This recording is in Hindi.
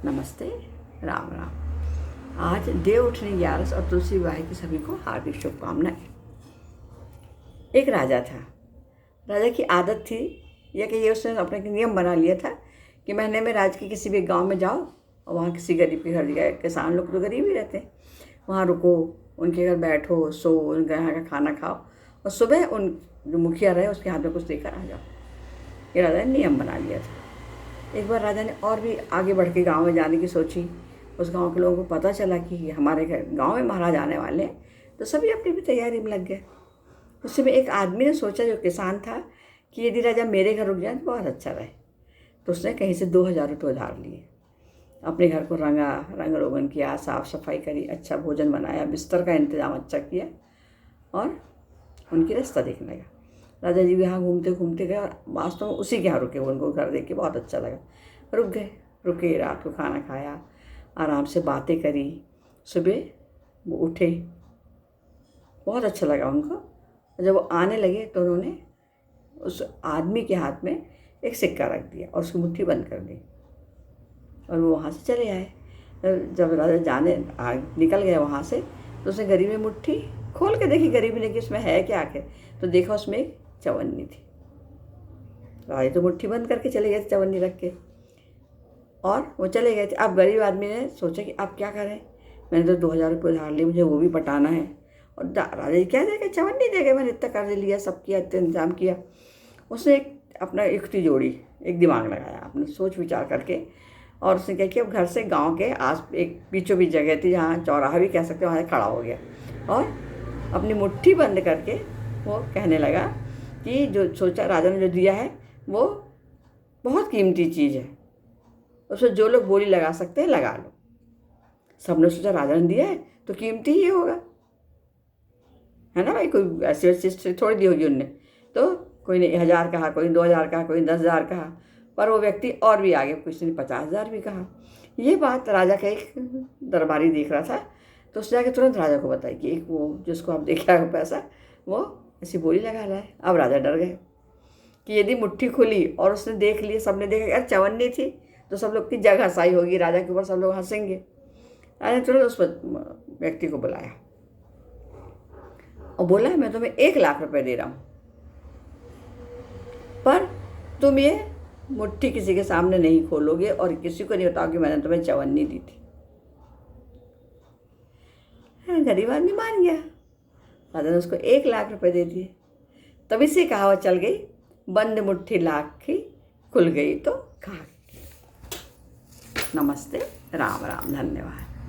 नमस्ते, राम राम। आज देव उठनी 11 और तुलसी विवाह की सभी को हार्दिक शुभकामनाएं। एक राजा था। राजा की आदत थी या कि ये उसने अपने नियम बना लिया था कि महीने में राज्य के किसी भी गांव में जाओ और वहाँ किसी गरीब के घर गए। किसान लोग तो गरीब ही रहते हैं, वहाँ रुको, उनके घर बैठो, सो, उनके यहाँ का खाना खाओ और सुबह उन जो मुखिया रहे उसके हाथ में कुछ देकर आ जाओ। ये राजा ने नियम बना लिया था। एक बार राजा ने और भी आगे बढ़ के गाँव में जाने की सोची। उस गांव के लोगों को पता चला कि हमारे घर गांव में महाराज आने वाले हैं, तो सभी अपनी भी तैयारी में लग गए। उससे में एक आदमी ने सोचा, जो किसान था, कि यदि राजा मेरे घर रुक जाए तो बहुत अच्छा रहे। तो उसने कहीं से 2000 रुपये उधार लिए, अपने घर को रंग रोगन किया, साफ़ सफाई करी, अच्छा भोजन बनाया, बिस्तर का इंतज़ाम अच्छा किया और उनकी रास्ता देखने लगा। राजा जी यहाँ घूमते घूमते गए और वास्तव में उसी के यहाँ रुके। उनको घर देख के बहुत अच्छा लगा, रुके, रात को खाना खाया, आराम से बातें करी। सुबह वो उठे, बहुत अच्छा लगा उनको। जब वो आने लगे तो उन्होंने उस आदमी के हाथ में एक सिक्का रख दिया और उसकी मुट्ठी बंद कर दी और वो वहाँ से चले आए। जब राजा निकल गए वहाँ से, तो उसने गरीब में मुट्ठी खोल के देखी, गरीब ने कि उसमें है क्या आखिर। तो देखा उसमें एक चवन्नी थी। राजा तो मुट्ठी बंद करके चले गए थे चवन्नी रख के, और वो चले गए थे। अब गरीब आदमी ने सोचा कि अब क्या करें, मैंने तो 2000 रुपये उधार लिए, मुझे वो भी पटाना है। और राजा जी क्या देगा, चवन्नी देगा, मैंने इतना कर्ज लिया, सब किया, इतना इंतजाम किया। उसने एक अपना युक्ति जोड़ी, एक दिमाग लगाया अपने सोच विचार करके, और उसने क्या किया, घर से गांव के आस एक बीचों बीच जगह थी जहाँ चौराहा भी कह सकते, वहाँ खड़ा हो गया और अपनी मुट्ठी बंद करके वो कहने लगा कि जो सोचा राजा ने जो दिया है वो बहुत कीमती चीज़ है, उसमें जो लोग बोली लगा सकते हैं लगा लो। सबने सोचा राजा ने दिया है तो कीमती ही होगा, है ना भाई, कोई ऐसी वैसी चीज़ थोड़ी दी होगी उनने। तो कोई ने 1000 कहा, कोई 2000 कहा, कोई 10,000 कहा, पर वो व्यक्ति और भी आगे, किसी ने 50,000 भी कहा। ये बात राजा का एक दरबारी देख रहा था, तो उसने जाके तुरंत राजा को बताई कि एक वो जिसको आप देखे आए पैसा, वो ऐसी बोली लगा रहा है। अब राजा डर गए कि यदि मुट्ठी खुली और उसने देख लिया, सबने देखा यार चवन्नी थी, तो सब लोग की जग हंसाई होगी राजा के ऊपर, सब लोग हंसेंगे। राजा ने तुरंत उस व्यक्ति को बुलाया और बोला, मैं तुम्हें 1,00,000 रुपये दे रहा हूँ, पर तुम ये मुट्ठी किसी के सामने नहीं खोलोगे और किसी को नहीं बताओगे मैंने तुम्हें चवन्नी दी थी। गरीब आदमी मान गया। राजा ने उसको 1,00,000 रुपये दे दिए। तभी से कहावत चल गई, बंद मुट्ठी लाख की, खुल गई तो खाक। नमस्ते, राम राम, धन्यवाद।